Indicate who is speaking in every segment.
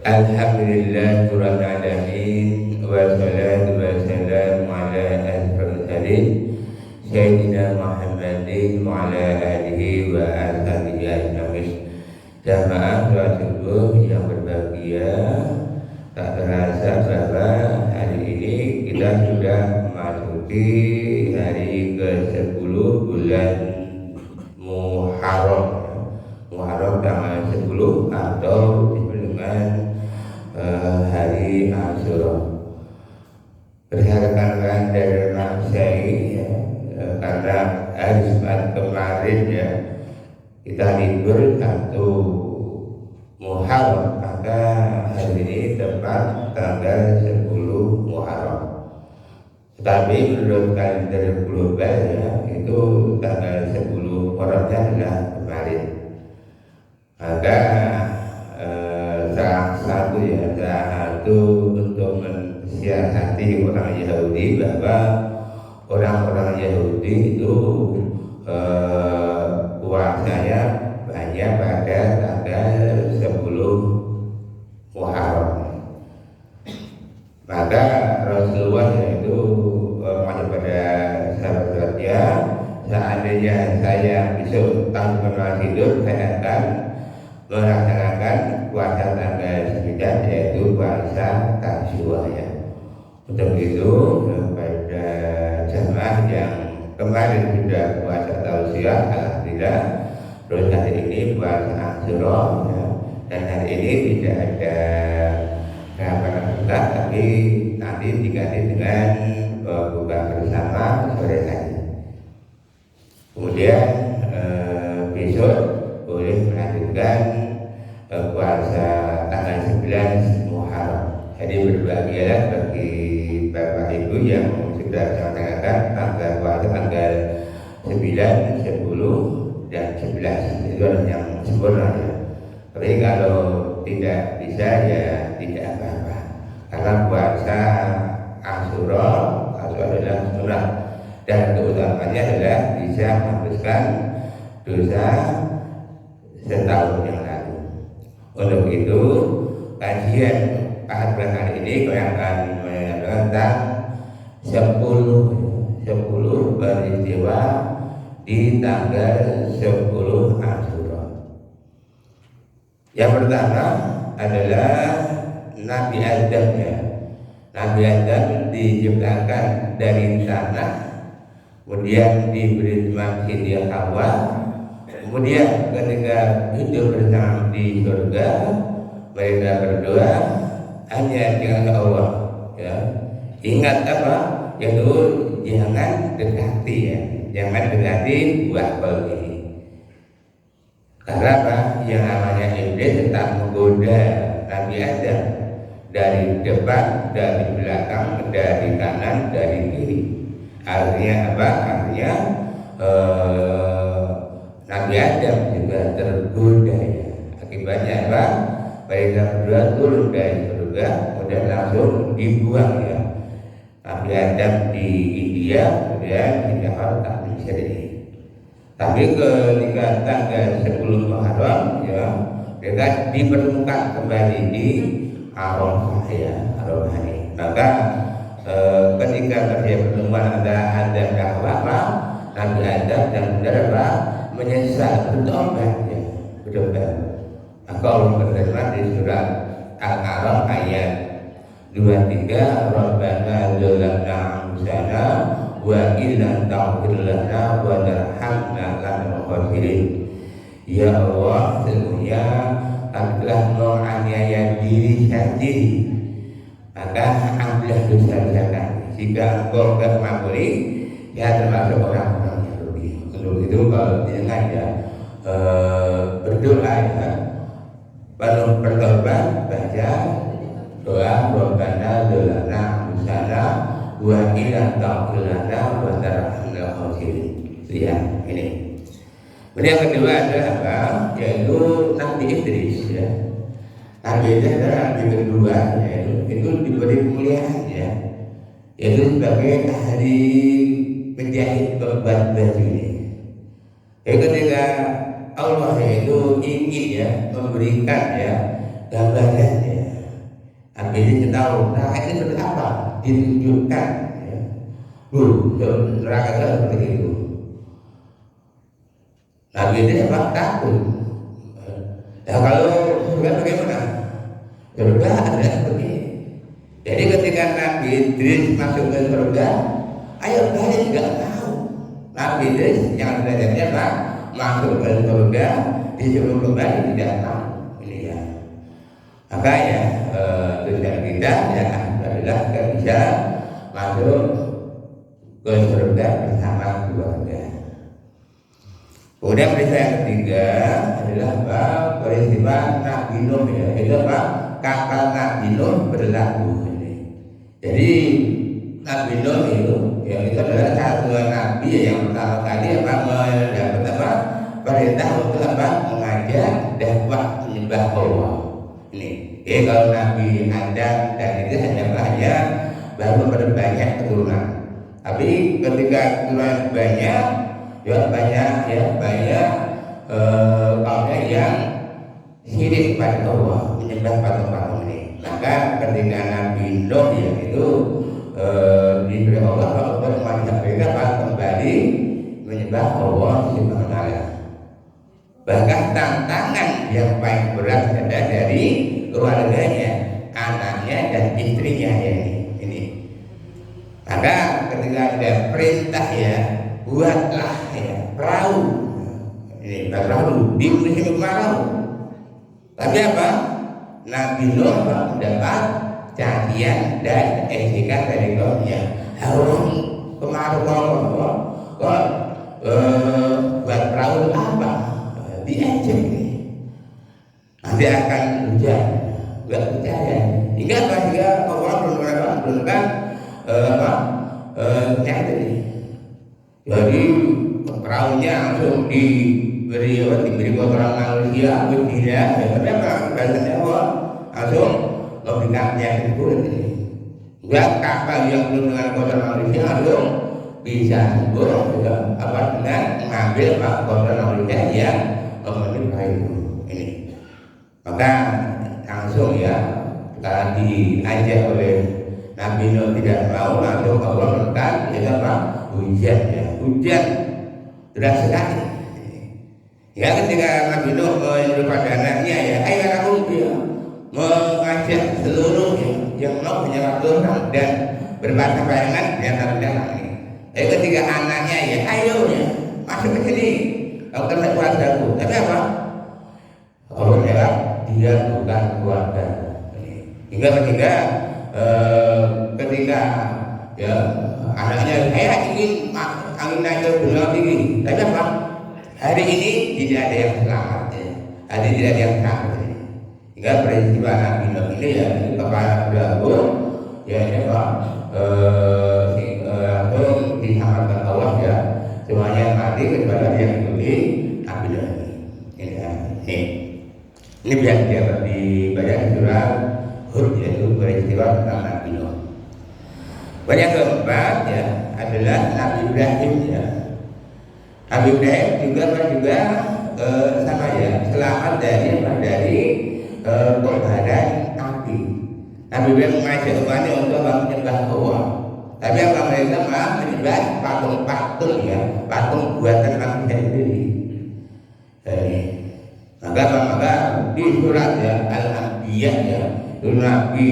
Speaker 1: Alhamdulillahirabbil alamin wassalatu wassalamu ala asyrofil mursalin sayyidina Muhammadin wa ala alihi wa ashabihi ajmain. Jamaah sholat subuh yang berbahagia, tak terasa bahwa hari ini kita sudah memasuki hari ke-10 bulan Muharram. Muharram tanggal 10 atau disebut dengan hari Asyura. Berdasarkan dari Masehi karena hari Jumat kemarin kita libur 1 Muharram, maka hari ini tepat tanggal 10 Muharram. Tetapi menurut kalender global itu tanggal 10 Muharramnya adalah kemarin. Maka salah satu untuk mensiasati orang Yahudi bahwa orang-orang Yahudi itu puasanya banyak pada tanggal 10 Muharram. Maka Rasulullah itu kepada sahabatnya, seandainya saya besok tahun depan hidup, saya akan melaksanakan puasa tanggal 9, yaitu puasa Tasyua. Untuk itu pada jamaah yang kemarin sudah puasa Tasyua, alhamdulillah, terus hari ini puasa Asyura, dan hari ini tidak ada rapat buka, tapi nanti diganti dengan buka bersama sore hari. Kemudian besok boleh melanjutkan puasa tanggal 11 Muharram. Jadi berbahagialah bagi Bapak Ibu yang sudah melaksanakan tanggal puasa tanggal 9, 10 dan 11. Itu yang sempurna ya. Tapi kalau tidak bisa ya tidak apa-apa. Karena puasa Asyura adalah sunnah dan keutamanya adalah bisa menghapuskan dosa setahun yang lalu. Untuk itu kajian pada hari ini yang akan mengenai 10 peristiwa di tanggal 10 Asyura. Yang pertama adalah Nabi Adam Nabi Adam diciptakan dari tanah, kemudian diberi nama Siti Hawa. Kemudian ketika hidup bersama di surga, mereka berdoa hanya dengan Allah. Ingat apa? Yaitu jangan dekati jangan dekati buah kolbu ini. Karena apa? Yang namanya iblis tetap menggoda Nabi Adam dari depan, dari belakang, dari kanan, dari kiri. Artinya apa? Artinya Nabi Adam juga tergoda Akibatnya apa? Mereka berdua turun dari surga, kemudian langsung dibuang Nabi Adam di India, kemudian di Jakarta, di Mesir. Tapi ketika tanggal 10 Muharram mereka dipertemukan kembali di Arafah Arafah ini. Maka ketika terjadi pertemuan antara Adam dan Hawa, Nabi Adam dan Hawa menyesal, bertobat. Maka Allah berfirman di surat Al-A'raf ayat 23, Rabbana zalamna anfusana wa illam taghfir lana wa tarhamna lanakunanna khasirin. Ya Allah, sesungguhnya kami telah menganiaya diri sendiri, maka ambillah dosa-dosa kami. Jika engkau tidak mengampuni, termasuk orang-orang yang rugi. Untuk itu kalau dengan berdoa penuh bertobat, baca doa Rabbana zalamna anfusana wa illam taghfir lana wa tarhamna khasirin. Ini. Kemudian yang kedua adalah apa? Yaitu Nabi Idris Nabi Idris adalah Nabi kedua, itu diberi kemuliaan yaitu sebagai ahli menjahit pembuat baju ini. Ketika Allah itu ingin memberikan gambaran Akhirnya kita tahu neraka itu seperti apa, ditunjukkan. Ya. Neraka itu seperti itu. Nabi ini apa? Takut. Ya kalau surga bagaimana? Surga ada seperti. Jadi ketika Nabi Idris masuk ke surga, ayo balik nggak tahu. Nabi Idris yang derajatnya apa? Masuk ke surga, disuruh kembali tidak tahu. Ini ya. Maka ya tujuan kita ya adalah kita bisa masuk ke surga bersama keluarga. Kemudian peristiwa yang ketiga adalah peristiwa Nabi Nuh ya. Itu apa? Kapal Nabi Nuh berlaku ini. Jadi Nabi Nuh itu ya itu adalah satu nabi yang pertama kali mendapat perintah untuk mengajak dakwah menyembah Allah. Ini. Jadi kalau Nabi Adam dan itu hanya baru berbanyak keturunan. Tapi ketika keturunan banyak kaumnya yang syirik pada Allah, menyembah patung-patung ini. Maka ketika Nabi Nuh yang itu diberi Allah untuk mengajak mereka kembali menyembah Allah Subhanahu wa Ta'ala. Bahkan tantangan yang paling berat ada dari keluarganya, anaknya dan istrinya ya ini. Maka ketika ada perintah ya, buatlah ya perahu. Ini perahu di musim kemarau. Tapi apa? Nabi Nuh mendapat cacian dan ejekan dari kaumnya. Harus kemarau kok buat perahu apa? Diejek nih. Nanti akan hujan. Gak percaya. Hingga apa? Hingga Allah menurunkan yang tadi. Jadi perahunya langsung diberi kotoran manusia, berbeda. Tapi apa? Bahasanya Allah langsung memberikan yang kulit ini. Enggak kapal yang penuh dengan kotoran manusia langsung bisa sembuh juga dengan mengambil kotoran manusia yang memenuhi itu ini. Maka langsung ya kalau diajak oleh Nabi Nuh tidak mau, langsung Allah menurunkan hujan ya, hujan deras sekali. Ya ketika Nabi Nuh menyuruh pada anaknya ya, ayo kamu ya mengajak seluruh yang mau menyerah Tuhan dan berbahasa bayangan di antara ini. Ketika anaknya ya, ayo ya masuk ke sini, kau kena keluargaku. Tapi apa? Allah jawab, dia bukan keluarga. Hingga ketika ya anaknya saya ingin angin naik ke gunung tinggi. Tapi apa? Hari ini tidak ada yang selamat ya. Hari ini tidak ada yang selamat ya. Hingga peristiwa Nabi Nuh ini ya kepala berabu ya langsung diselamatkan Allah ya. Semuanya mati kecuali yang ikuti Nabi Nuh ini. Ini biasa dapat dibaca di surah Hud yaitu peristiwa tentang Nabi Nuh. Yang keempat ya adalah Nabi Ibrahim ya. Nabi Ibrahim juga sama ya, selamat dari kobaran api. Nabi Ibrahim mengajak umatnya untuk menyembah Allah. Tapi apa mereka malah menyembah patung-patung ya, patung buatan manusia sendiri. Maka di surat ya Al-Anbiya ya, Nabi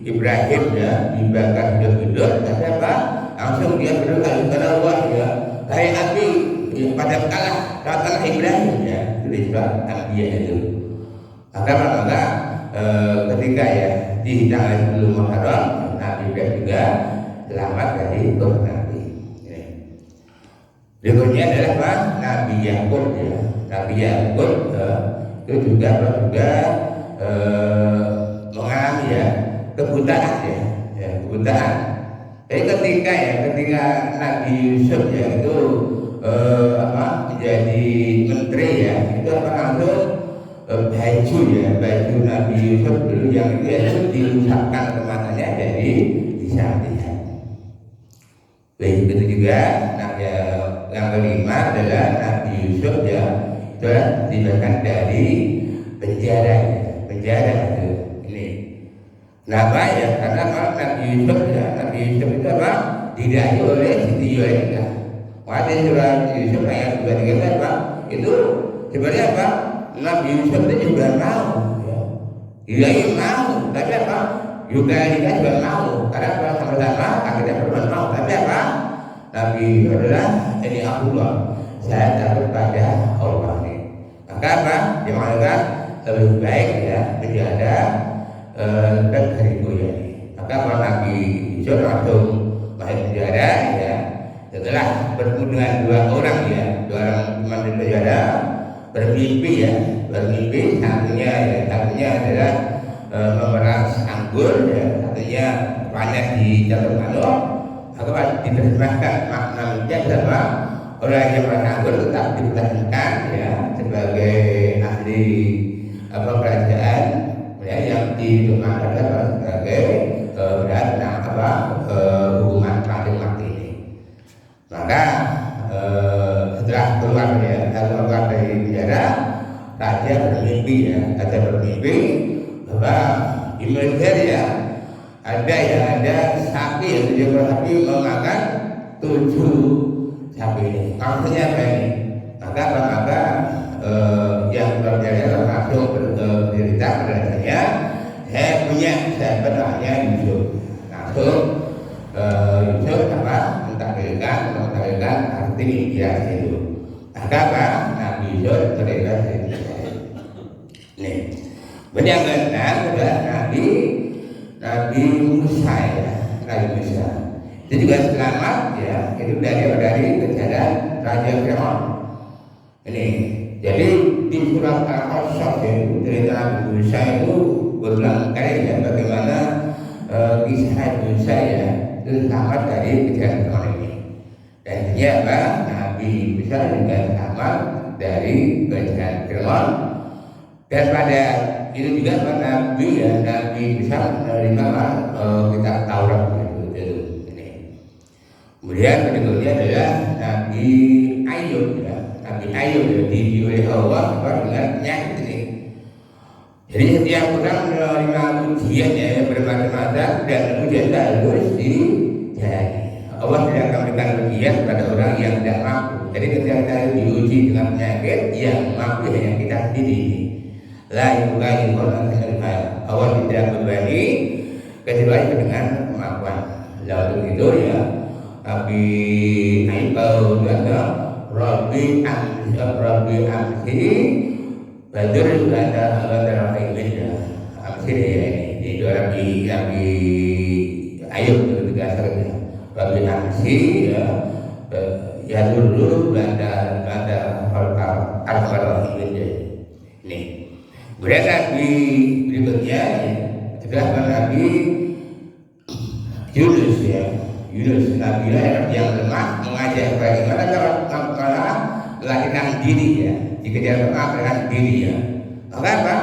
Speaker 1: Ibrahim ya dibakar hidup-hidup. Tapi apa? Langsung dia berdoa kepada Allah ya, hai api pada kalah Ibrahim ya, itu surat Al-Anbiya itu. Maka ketika ya di tanggal 10 Muharram Nabi Ibrahim juga selamat dari kobaran api. Berikutnya adalah apa? Nabi Yakub ya. Nabi Yakub itu juga mengalami ya kebutaan ya kebutaan. Jadi ketika Nabi Yusuf ya itu menjadi menteri ya, itu langsung baju Nabi Yusuf dulu yang itu diusapkan ke matanya jadi bisa lihat. Begitu juga yang kelima adalah Nabi Yusuf ya, itu dibebaskan dari penjara itu ini. Kenapa ya? Karena kalau Nabi Yusuf ya, Nabi Yusuf itu apa? Didai oleh Siti Zulaikha. Pada surah Yusuf ayat 23 apa? Itu sebenarnya apa? Nabi Yusuf itu juga mau. Ya. Dia mau, tapi apa? Juga dia juga mau. Karena kalau sama-sama akhirnya berdua mau. Tapi apa? Nabi adalah ini Allah. Saya takut pada Allah ini. Maka apa? Dia mengatakan lebih baik ya menjaga dan hariku ya. Maka para Nabi Yusuf langsung masuk penjara ya. Setelah bertemu dengan dua orang ya, dua orang teman di penjara bermimpi ya, bermimpi satunya adalah memeras anggur ya, satunya panas di jalur manuk. Maka diterjemahkan makna mimpi adalah orang yang memeras anggur tetap dipertahankan ya sebagai ahli kerajaan ya, yang dituntut sebagai berat hukuman mati ini. Maka setelah keluar dari penjara, raja bermimpi bahwa di militer ya ada sapi yang 7 sapi memakan 7 sapi ini. Maksudnya apa ini? Maka yang berjalan langsung bercerita pada saya punya sahabat namanya Yusuf. Langsung Yusuf mentampilkan arti dia itu. Maka apa? Nabi Yusuf terlibat ini. Nih, yang benar adalah Nabi Musa ya, Nabi Musa. Itu juga selamat ya, itu dari kejadian Raja Firaun. Ini, jadi di surat Al-Qasas itu cerita Nabi Musa itu berulang kali ya bagaimana kisah Musa ya itu selamat dari kejadian Firaun ini. Dan dia apa? Nabi Musa juga selamat dari kejadian Firaun. Dan pada itu juga Nabi Musa menerima kitab Taurat itu. Kemudian berikutnya adalah Nabi Ayub ya. Nabi Ayub dididik oleh Allah dengan penyakit ini. Jadi setiap orang menerima ujian ya bermacam-macam dan ujian harus dijalani. Allah tidak akan memberikan ujian kepada orang yang tidak mampu. Jadi ketika kita diuji dengan penyakit yang mampu hanya kita sendiri. La yukai orang terima. Allah tidak membebani kecuali dengan kemampuan. Lalu itu ya Nabi Ayub berkata, Rabbi amsi badur ada ilminya amsi ya ini itu Nabi Ayub juga sering Rabbi amsi ya dulu ada al-Farah ilminya ini. Kemudian Nabi berikutnya adalah Nabi Yunus ya. Yunus Nabi yang lemah mengajak bagaimana kalau melarikan diri ya, dikejar melarikan diri ya. Maka apa?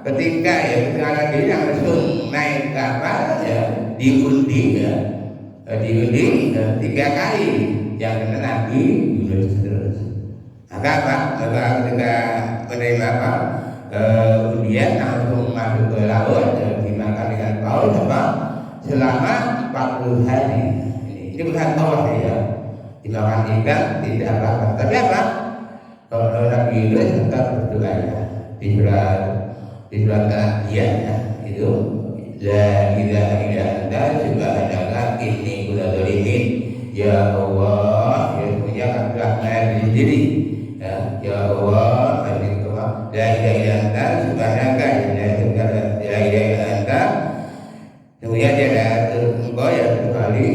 Speaker 1: Ketika ya melarikan diri langsung naik kapal ya, diundi 3 kali yang kena Nabi Yunus terus. Maka apa? Maka ketika menerima undian langsung masuk ke laut dimakan dengan paus selama 40 hari. Ini bukan Allah ya, dimakan ikan tidak apa-apa. Tapi apa? Kalau Nabi Yunus tetap berdoa ya. Di surat Al-Anbiya ya, itu la ilaha illa anta subhanaka inni kuntu dzalimin. Ya Allah, ya punya kami diri. Ya Allah, la ilaha illa anta subhanaka la ilaha illa anta. Kemudian dia ada engkau ya kecuali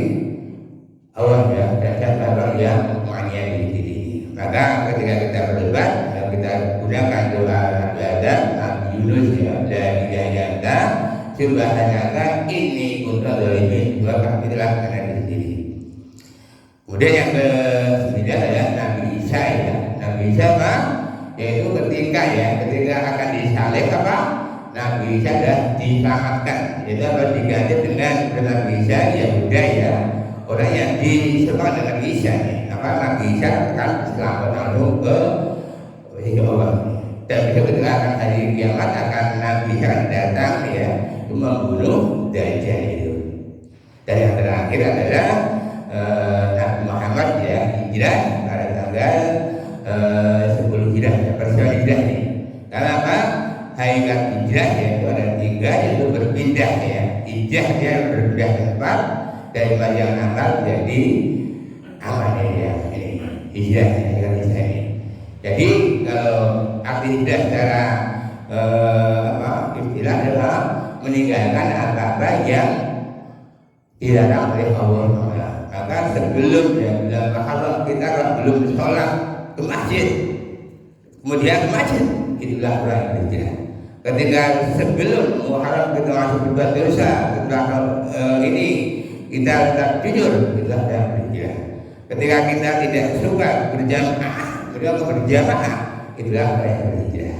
Speaker 1: Allah ya, dan orang yang menganiaya diri. Maka ketika kita berdebat, kita gunakan doa Nabi Adam, Nabi Yunus ya, la ilaha illa anta subhanaka inni kuntu dzalimin, wa kami telah menganiaya diri. Kemudian yang ke-9 adalah Nabi Isa ya. Nabi Isa apa? Yaitu ketika akan disalib apa? Nabi Isa sudah diselamatkan. Jadi apa diganti dengan Nabi Isa Yahuda ya. Orang yang diselamatkan dengan Nabi Isa nih. Apa Nabi Isa akan selamat langsung ke Allah. Dan besok ketika akan hari kiamat akan Nabi Isa datang ya, membunuh Dajjal itu. Dan yang terakhir adalah Nabi Muhammad ya hijrah pada tanggal 10 hijrah ya, peristiwa hijrah ini. Karena apa? Hakikat hijrah yaitu ada 3, yaitu berpindah ya. Hijrah dia berpindah tempat dari yang nakal jadi aman ya. Ini hijrah ini. Jadi kalau arti hijrah secara istilah adalah meninggalkan apa-apa yang dilarang oleh Allah. Maka sebelum kalau kita belum sholat ke masjid, kemudian ke masjid, itulah orang hijrah. Ketika sebelum Muharram kita masuk berbuat dosa, setelah ini kita tetap jujur, itulah orang hijrah. Ketika kita tidak suka berjamaah, itulah orang hijrah.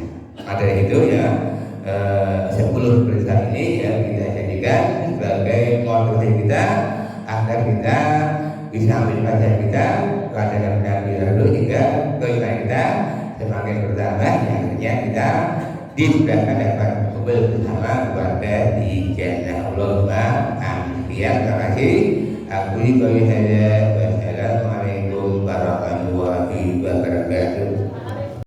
Speaker 1: Ada itu ya 10 perintah ini yang kita jadikan sebagai motivasi kita agar kita bisa menjaga kita keadaan Nabi lalu hingga keimanan kita semakin bertambah, akhirnya kita dimudahkan dapat kumpul bersama keluarga di jannah. Allahumma amin. Terima kasih. Aku ini bagi saya. Wassalamualaikum.